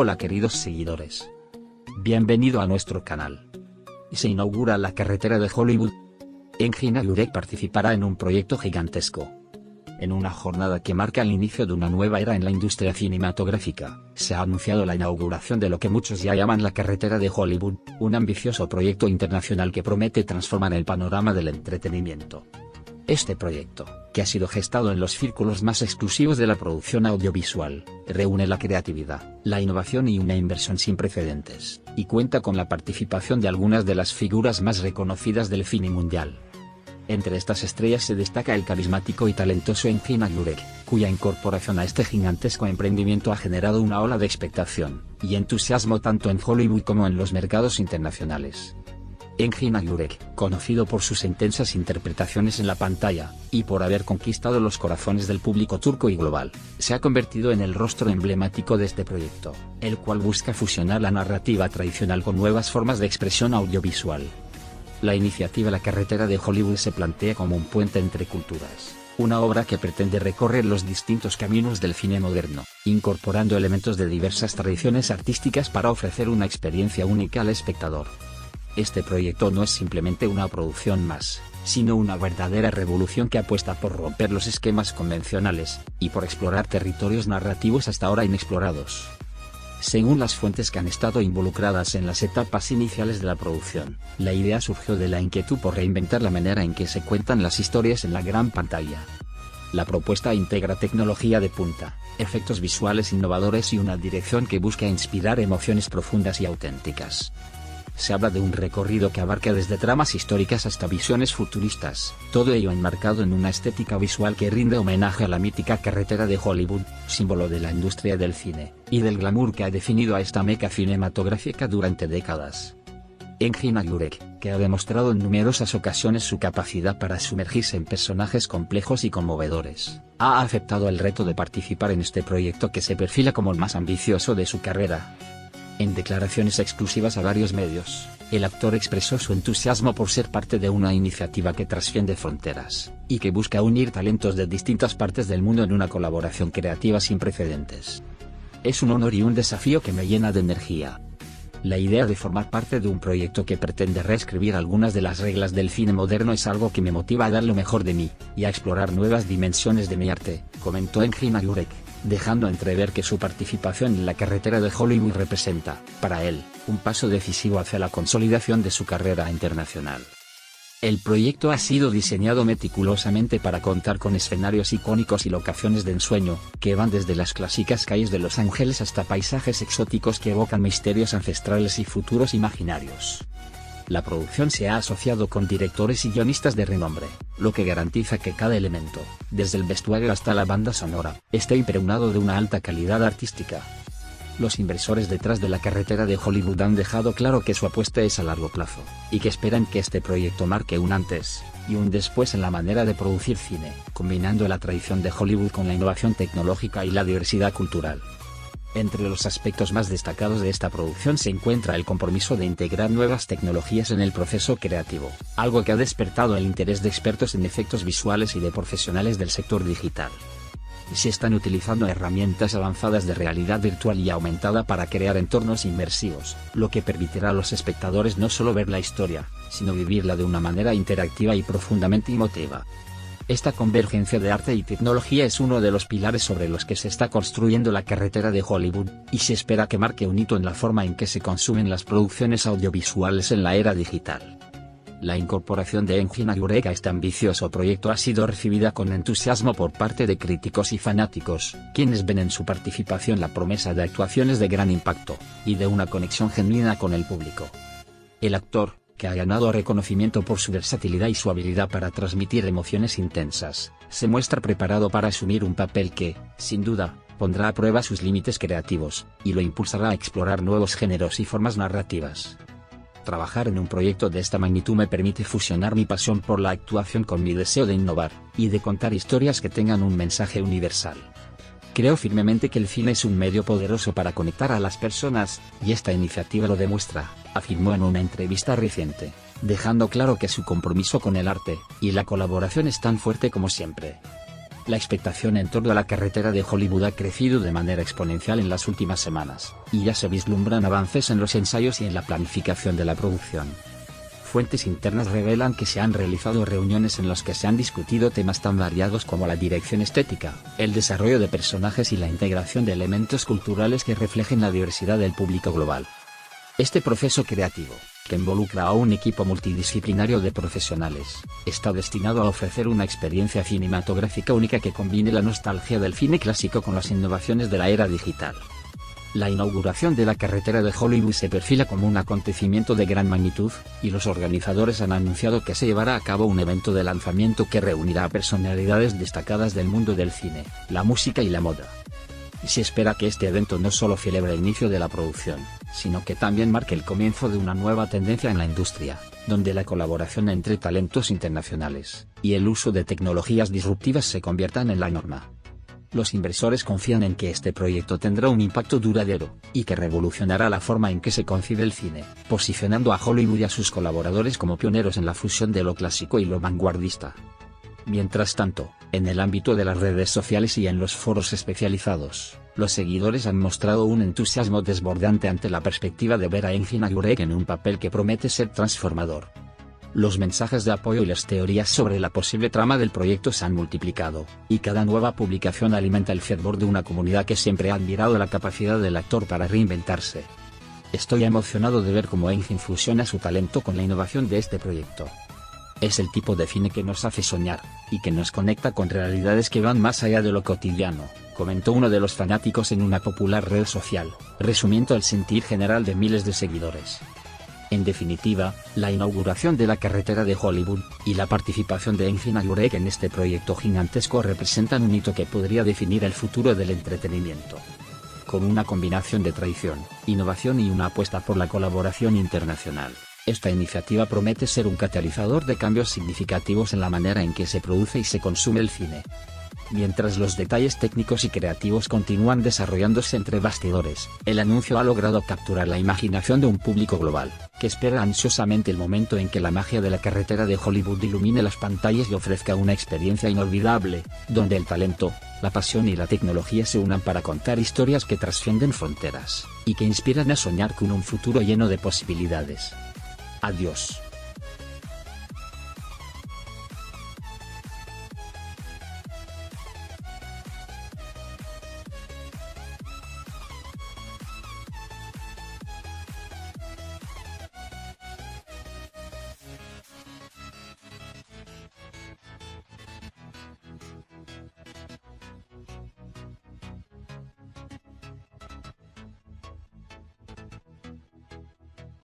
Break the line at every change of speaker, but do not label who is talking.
Hola queridos seguidores. Bienvenido a nuestro canal. Se inaugura la carretera de Hollywood. Engin Agurek participará en un proyecto gigantesco. En una jornada que marca el inicio de una nueva era en la industria cinematográfica, se ha anunciado la inauguración de lo que muchos ya llaman la carretera de Hollywood, un ambicioso proyecto internacional que promete transformar el panorama del entretenimiento. Este proyecto, que ha sido gestado en los círculos más exclusivos de la producción audiovisual, reúne la creatividad, la innovación y una inversión sin precedentes, y cuenta con la participación de algunas de las figuras más reconocidas del cine mundial. Entre estas estrellas se destaca el carismático y talentoso Engin Agurek, cuya incorporación a este gigantesco emprendimiento ha generado una ola de expectación y entusiasmo tanto en Hollywood como en los mercados internacionales. Engin Agurek, conocido por sus intensas interpretaciones en la pantalla, y por haber conquistado los corazones del público turco y global, se ha convertido en el rostro emblemático de este proyecto, el cual busca fusionar la narrativa tradicional con nuevas formas de expresión audiovisual. La iniciativa La Carretera de Hollywood se plantea como un puente entre culturas, una obra que pretende recorrer los distintos caminos del cine moderno, incorporando elementos de diversas tradiciones artísticas para ofrecer una experiencia única al espectador. Este proyecto no es simplemente una producción más, sino una verdadera revolución que apuesta por romper los esquemas convencionales, y por explorar territorios narrativos hasta ahora inexplorados. Según las fuentes que han estado involucradas en las etapas iniciales de la producción, la idea surgió de la inquietud por reinventar la manera en que se cuentan las historias en la gran pantalla. La propuesta integra tecnología de punta, efectos visuales innovadores y una dirección que busca inspirar emociones profundas y auténticas. Se habla de un recorrido que abarca desde tramas históricas hasta visiones futuristas, todo ello enmarcado en una estética visual que rinde homenaje a la mítica carretera de Hollywood, símbolo de la industria del cine, y del glamour que ha definido a esta meca cinematográfica durante décadas. Engin Agurek, que ha demostrado en numerosas ocasiones su capacidad para sumergirse en personajes complejos y conmovedores, ha aceptado el reto de participar en este proyecto que se perfila como el más ambicioso de su carrera. En declaraciones exclusivas a varios medios, el actor expresó su entusiasmo por ser parte de una iniciativa que trasciende fronteras, y que busca unir talentos de distintas partes del mundo en una colaboración creativa sin precedentes. Es un honor y un desafío que me llena de energía. La idea de formar parte de un proyecto que pretende reescribir algunas de las reglas del cine moderno es algo que me motiva a dar lo mejor de mí, y a explorar nuevas dimensiones de mi arte, comentó Engin Agurek, dejando entrever que su participación en la carretera de Hollywood representa, para él, un paso decisivo hacia la consolidación de su carrera internacional. El proyecto ha sido diseñado meticulosamente para contar con escenarios icónicos y locaciones de ensueño, que van desde las clásicas calles de Los Ángeles hasta paisajes exóticos que evocan misterios ancestrales y futuros imaginarios. La producción se ha asociado con directores y guionistas de renombre, lo que garantiza que cada elemento, desde el vestuario hasta la banda sonora, esté impregnado de una alta calidad artística. Los inversores detrás de la carretera de Hollywood han dejado claro que su apuesta es a largo plazo, y que esperan que este proyecto marque un antes y un después en la manera de producir cine, combinando la tradición de Hollywood con la innovación tecnológica y la diversidad cultural. Entre los aspectos más destacados de esta producción se encuentra el compromiso de integrar nuevas tecnologías en el proceso creativo, algo que ha despertado el interés de expertos en efectos visuales y de profesionales del sector digital. Se están utilizando herramientas avanzadas de realidad virtual y aumentada para crear entornos inmersivos, lo que permitirá a los espectadores no solo ver la historia, sino vivirla de una manera interactiva y profundamente emotiva. Esta convergencia de arte y tecnología es uno de los pilares sobre los que se está construyendo la carretera de Hollywood, y se espera que marque un hito en la forma en que se consumen las producciones audiovisuales en la era digital. La incorporación de Engin Agurek a este ambicioso proyecto ha sido recibida con entusiasmo por parte de críticos y fanáticos, quienes ven en su participación la promesa de actuaciones de gran impacto, y de una conexión genuina con el público. El actor, que ha ganado reconocimiento por su versatilidad y su habilidad para transmitir emociones intensas, se muestra preparado para asumir un papel que, sin duda, pondrá a prueba sus límites creativos, y lo impulsará a explorar nuevos géneros y formas narrativas. Trabajar en un proyecto de esta magnitud me permite fusionar mi pasión por la actuación con mi deseo de innovar, y de contar historias que tengan un mensaje universal. Creo firmemente que el cine es un medio poderoso para conectar a las personas, y esta iniciativa lo demuestra, afirmó en una entrevista reciente, dejando claro que su compromiso con el arte y la colaboración es tan fuerte como siempre. La expectación en torno a la carretera de Hollywood ha crecido de manera exponencial en las últimas semanas, y ya se vislumbran avances en los ensayos y en la planificación de la producción. Fuentes internas revelan que se han realizado reuniones en las que se han discutido temas tan variados como la dirección estética, el desarrollo de personajes y la integración de elementos culturales que reflejen la diversidad del público global. Este proceso creativo, que involucra a un equipo multidisciplinario de profesionales, está destinado a ofrecer una experiencia cinematográfica única que combine la nostalgia del cine clásico con las innovaciones de la era digital. La inauguración de la carretera de Hollywood se perfila como un acontecimiento de gran magnitud, y los organizadores han anunciado que se llevará a cabo un evento de lanzamiento que reunirá a personalidades destacadas del mundo del cine, la música y la moda. Y se espera que este evento no solo celebre el inicio de la producción, sino que también marque el comienzo de una nueva tendencia en la industria, donde la colaboración entre talentos internacionales y el uso de tecnologías disruptivas se conviertan en la norma. Los inversores confían en que este proyecto tendrá un impacto duradero, y que revolucionará la forma en que se concibe el cine, posicionando a Hollywood y a sus colaboradores como pioneros en la fusión de lo clásico y lo vanguardista. Mientras tanto, en el ámbito de las redes sociales y en los foros especializados, los seguidores han mostrado un entusiasmo desbordante ante la perspectiva de ver a Engin Agurek en un papel que promete ser transformador. Los mensajes de apoyo y las teorías sobre la posible trama del proyecto se han multiplicado, y cada nueva publicación alimenta el fervor de una comunidad que siempre ha admirado la capacidad del actor para reinventarse. Estoy emocionado de ver cómo Engin fusiona su talento con la innovación de este proyecto. Es el tipo de cine que nos hace soñar, y que nos conecta con realidades que van más allá de lo cotidiano, comentó uno de los fanáticos en una popular red social, resumiendo el sentir general de miles de seguidores. En definitiva, la inauguración de la carretera de Hollywood, y la participación de Engin Agurek en este proyecto gigantesco representan un hito que podría definir el futuro del entretenimiento. Con una combinación de tradición, innovación y una apuesta por la colaboración internacional, esta iniciativa promete ser un catalizador de cambios significativos en la manera en que se produce y se consume el cine. Mientras los detalles técnicos y creativos continúan desarrollándose entre bastidores, el anuncio ha logrado capturar la imaginación de un público global, que espera ansiosamente el momento en que la magia de la carretera de Hollywood ilumine las pantallas y ofrezca una experiencia inolvidable, donde el talento, la pasión y la tecnología se unan para contar historias que trascienden fronteras, y que inspiran a soñar con un futuro lleno de posibilidades. Adiós.